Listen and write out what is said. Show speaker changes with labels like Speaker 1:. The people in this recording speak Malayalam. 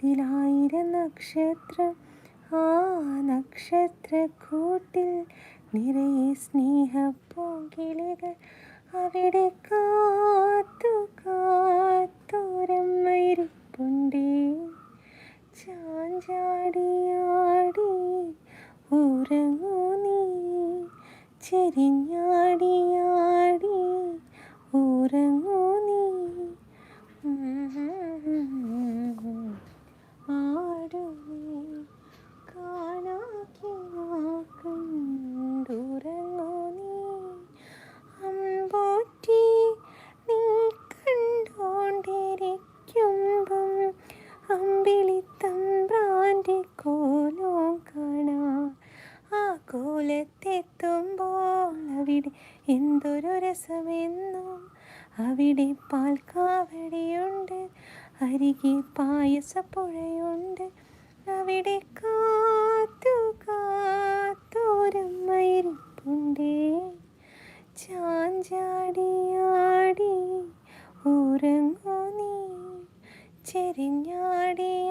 Speaker 1: അതിലായിരം നക്ഷത്രം, ആ നക്ഷത്രക്കൂട്ടിൽ നിറയെ സ്നേഹപ്പൂങ്കിളികൾ. അവിടെ കാത്തു കാത്തോരമ്മയിരിപ്പുണ്ടേ. ചാഞ്ചാടിയാടി ഉറങ്ങൂ നീ, ചെരിഞ്ഞാടിയാടി ഉറങ്ങൂ നീ. ആടുമേ കാണാക്കിനാക്കണ്ടുറങ്ങൂ നീ. അമ്പോറ്റി നീ കണ്ടോണ്ടിരിക്കുമ്പം അമ്പിളിത്തമ്പ്രാൻ്റെ കോലം കാണാം. ആ കോലത്തെത്തുമ്പോൾ അവിടെ എന്തൊരു രസമെന്നോ. അവിടെ പാൽക്കാവടിയുണ്ട്, അരികെ പായസപ്പുഴയുണ്ട്. അവിടെ കാത്തു കാത്തോരമ്മയിരിപ്പുണ്ടേ. ചാഞ്ചാടിയാടി ഉറങ്ങൂ നീ, ചെരിഞ്ഞാടിയ